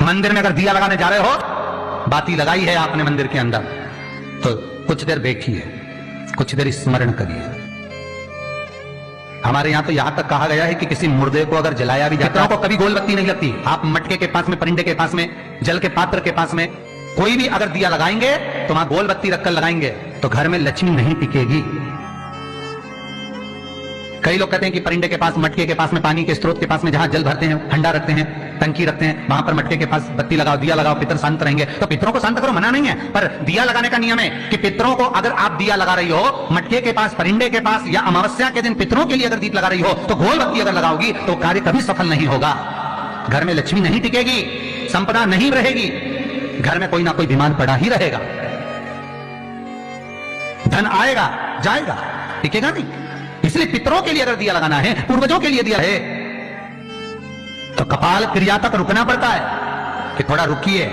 मंदिर में अगर दिया लगाने जा रहे हो, बाती लगाई है आपने मंदिर के अंदर, तो कुछ देर बैठिए, कुछ देर स्मरण करिए। हमारे यहां तो यहां तक कहा गया है कि किसी मुर्दे को अगर जलाया भी जाता है तो कभी गोल बत्ती नहीं लगती। आप मटके के पास में, परिंदे के पास में, जल के पात्र के पास में कोई भी अगर दिया लगाएंगे तो वहां गोल बत्ती रखकर लगाएंगे तो घर में लक्ष्मी नहीं टिकेगी। कई लोग कहते हैं कि परिंदे के पास, मटके के पास में, पानी के स्रोत के पास में जहां जल भरते हैं, हंडा रखते हैं, टंकी रखते हैं, वहां पर मटके के पास बत्ती लगाओ, दिया लगाओ, पितर शांत रहेंगे। तो पितरों को शांत करो, मना नहीं है, पर दिया लगाने का नियम है कि पितरों को अगर आप दिया लगा रही हो मटके के पास, परिंदे के पास, या अमावस्या के दिन पितरों के लिए अगर दीप लगा रही हो तो गोल बत्ती अगर लगाओगी तो कार्य कभी सफल नहीं होगा। घर में लक्ष्मी नहीं टिकेगी, संपदा नहीं रहेगी, घर में कोई ना कोई बीमार पड़ा ही रहेगा, धन आएगा जाएगा, टिकेगा नहीं। इसलिए पितरों के लिए अगर दिया लगाना है, पूर्वजों के लिए दिया है, तो कपाल क्रिया तक रुकना पड़ता है कि थोड़ा रुकिए,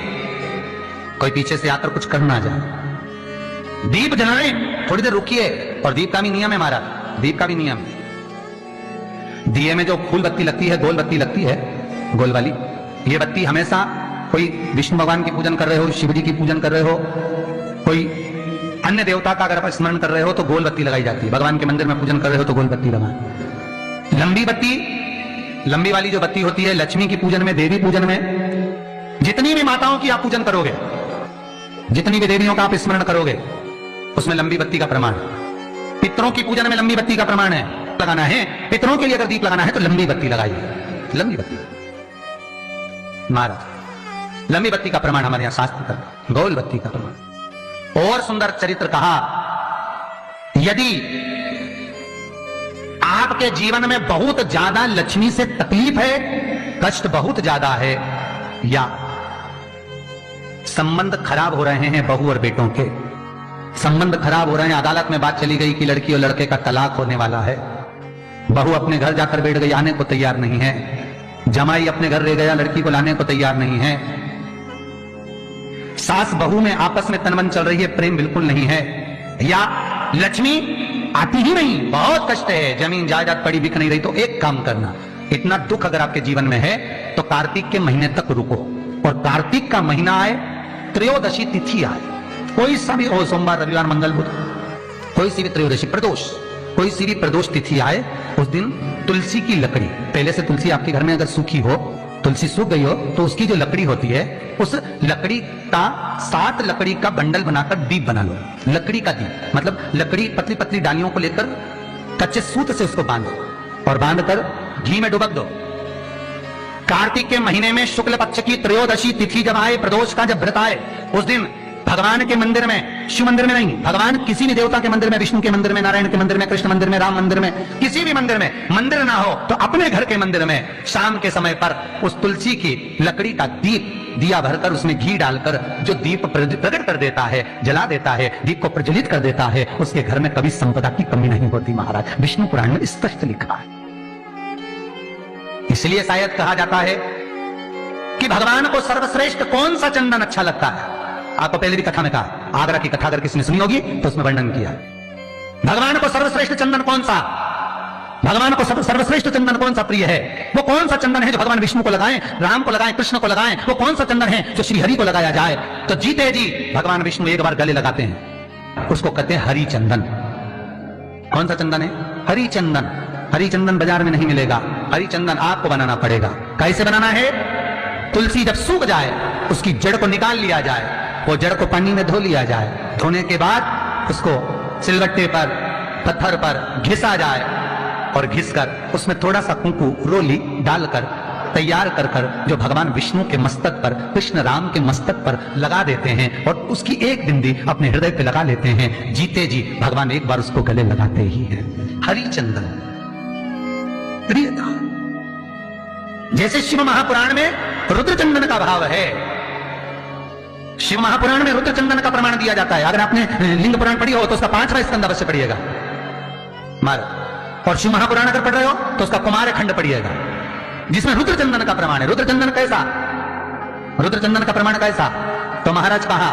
कोई पीछे से आकर कुछ करना जाए। दीप जलाएं, थोड़ी देर रुकिए। और दीप का भी नियम है महाराज, दीप का भी नियम है। दिए में जो फूल बत्ती लगती है, गोल बत्ती लगती है, गोल वाली, ये बत्ती हमेशा कोई विष्णु भगवान की पूजन कर रहे हो, शिव जी की पूजन कर रहे हो, कोई अन्य देवता का अगर आप स्मरण कर रहे हो तो गोल बत्ती लगाई जाती है। भगवान के मंदिर में पूजन कर रहे हो तो गोल बत्ती लगाएं। लंबी बत्ती, लंबी वाली जो बत्ती होती है, लक्ष्मी की पूजन में, देवी पूजन में, जितनी भी माताओं की आप पूजन करोगे, जितनी भी देवियों का आप स्मरण करोगे, उसमें लंबी बत्ती का प्रमाण है। पितरों की पूजन में लंबी बत्ती का प्रमाण है। लगाना है पितरों के लिए अगर दीप लगाना है तो लंबी बत्ती लगाइए, लंबी बत्ती। महाराज लंबी बत्ती का प्रमाण हमारे यहां शास्त्र का, गोल बत्ती का प्रमाण। और सुंदर चरित्र कहा, यदि आपके जीवन में बहुत ज्यादा लक्ष्मी से तकलीफ है, कष्ट बहुत ज्यादा है, या संबंध खराब हो रहे हैं, बहू और बेटों के संबंध खराब हो रहे हैं, अदालत में बात चली गई कि लड़की और लड़के का तलाक होने वाला है, बहू अपने घर जाकर बैठ गई, आने को तैयार नहीं है, जमाई अपने घर रह गया, लड़की को लाने को तैयार नहीं है, सास बहू में आपस में तनमन चल रही है, प्रेम बिल्कुल नहीं है, या लक्ष्मी आती ही नहीं, बहुत कष्ट है, जमीन जायदाद पड़ी बिक नहीं रही, तो एक काम करना, इतना दुख अगर आपके जीवन में है तो कार्तिक के महीने तक रुको, और कार्तिक का महीना आए, त्रयोदशी तिथि आए, कोई सा भी हो, सोमवार, रविवार, मंगल, बुध, कोई सी भी त्रयोदशी, प्रदोष, कोई सी भी प्रदोष तिथि आए, उस दिन तुलसी की लकड़ी, पहले से तुलसी आपके घर में अगर सूखी हो, तुलसी सूख गई हो, तो उसकी जो लकड़ी होती है, उस लकड़ी का 7 लकड़ी का बंडल बनाकर दीप बना लो। लकड़ी का दीप मतलब लकड़ी, पतली पतली डालियों को लेकर कच्चे सूत से उसको बांधो, और बांधकर घी में डुबक दो। कार्तिक के महीने में शुक्ल पक्ष की त्रयोदशी तिथि जब आए, प्रदोष का जब व्रत आए, उस दिन भगवान के मंदिर में, शिव मंदिर में नहीं, भगवान किसी भी देवता के मंदिर में, विष्णु के मंदिर में, नारायण के मंदिर में, कृष्ण मंदिर में, राम मंदिर में, किसी भी मंदिर में, मंदिर ना हो तो अपने घर के मंदिर में शाम के समय पर उस तुलसी की लकड़ी का दीप, दिया भरकर उसमें घी डालकर जो दीप प्रकट कर देता है, जला देता है, दीप को प्रज्वलित कर देता है, उसके घर में कभी संपदा की कमी नहीं होती। महाराज विष्णु पुराण में स्पष्ट लिखा है। इसलिए शायद कहा जाता है कि भगवान को सर्वश्रेष्ठ कौन सा चंदन अच्छा लगता है। आपको पहले भी कथा में कहा, आगरा की कथा अगर किसने सुनी होगी तो उसमें वर्णन किया, भगवान को सर्वश्रेष्ठ चंदन कौन सा, भगवान को सर्वश्रेष्ठ चंदन कौन सा प्रिय है, वो कौन सा चंदन है जो भगवान विष्णु को लगाएं, राम को लगाएं, कृष्ण को लगाएं, वो कौन सा चंदन है जो श्री हरि को लगाया जाए। तो जीते जी भगवान विष्णु एक बार गले लगाते हैं, उसको कहते हैं हरि चंदन। कौन सा चंदन है? हरि चंदन। हरि चंदन बाजार में नहीं मिलेगा, हरि चंदन आपको बनाना पड़ेगा। कैसे बनाना है? तुलसी जब सूख जाए, उसकी जड़ को निकाल लिया जाए, वो जड़ को पानी में धो लिया जाए, धोने के बाद उसको सिलवट्टे पर, पत्थर पर घिसा जाए, और घिसकर उसमें थोड़ा सा कुंकू, रोली डालकर तैयार कर कर जो भगवान विष्णु के मस्तक पर, कृष्ण राम के मस्तक पर लगा देते हैं, और उसकी एक बिंदी अपने हृदय पे लगा लेते हैं। जीते जी भगवान एक बार उसको गले लगाते ही हैं। हरि चंदन प्रियता। जैसे शिव महापुराण में रुद्र चंदन का भाव है, शिव महापुराण में रुद्र चंदन का प्रमाण दिया जाता है। अगर आपने लिंग पुराण पढ़ी हो तो उसका 5वां स्कंद अवश्य पढ़िएगा महाराज, और शिव महापुराण अगर पढ़ रहे हो तो उसका कुमार खंड पढ़िएगा, जिसमें रुद्र चंदन का प्रमाण है। रुद्र चंदन कैसा? रुद्र चंदन का प्रमाण कैसा? तो महाराज कहा,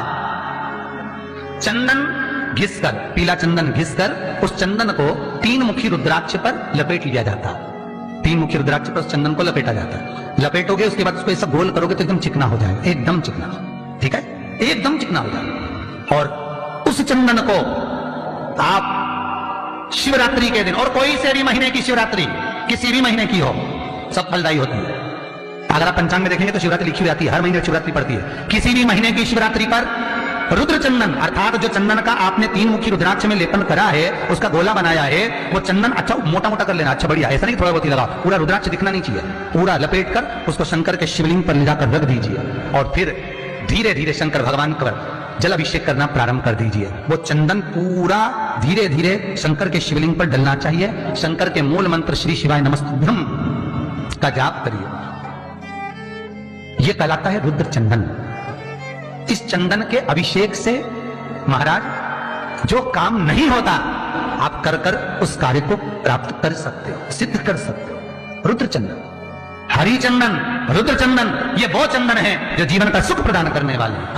चंदन घिसकर, पीला चंदन घिसकर, उस चंदन को 3 मुखी रुद्राक्ष पर लपेट लिया जाता। तीन मुखी रुद्राक्ष पर उस चंदन को लपेटा जाता है। लपेटोगे उसके बाद उसको ऐसा गोल करोगे तो एकदम चिकना हो जाएगा, एकदम चिकना। ठीक है, एकदम चिकना हो जाएगा। और उस चंदन को आप शिवरात्रि के दिन, और कोई से भी महीने की शिवरात्रि, किसी भी महीने की हो, सब फलदायी होती है। अगर आप पंचांग में देखेंगे तो शिवरात्रि लिखी हुई आती है, हर महीने शिवरात्रि पड़ती है। किसी भी महीने की शिवरात्रि पर रुद्र चंदन अर्थात जो चंदन का आपने तीन मुखी रुद्राक्ष में लेपन करा है, उसका गोला बनाया है, वो चंदन अच्छा मोटा मोटा कर लेना, अच्छा बढ़िया, ऐसा नहीं थोड़ा बहुत ही लगा, पूरा रुद्राक्ष दिखना नहीं चाहिए, पूरा लपेट कर उसको शंकर के शिवलिंग पर ले जाकर रख दीजिए और फिर धीरे धीरे शंकर भगवान पर जल अभिषेक करना प्रारंभ कर दीजिए। वो चंदन पूरा धीरे धीरे शंकर के शिवलिंग पर डलना चाहिए। शंकर के मूल मंत्र श्री शिवाय नमस्तुभ्यं का जाप करिए। यह कहलाता है रुद्र चंदन। इस चंदन के अभिषेक से महाराज जो काम नहीं होता आप कर कर उस कार्य को प्राप्त कर सकते हो, सिद्ध कर सकते हो। रुद्र चंदन, हरि चंदन, रुद्र चंदन, ये वो चंदन है जो जीवन का सुख प्रदान करने वाले हैं।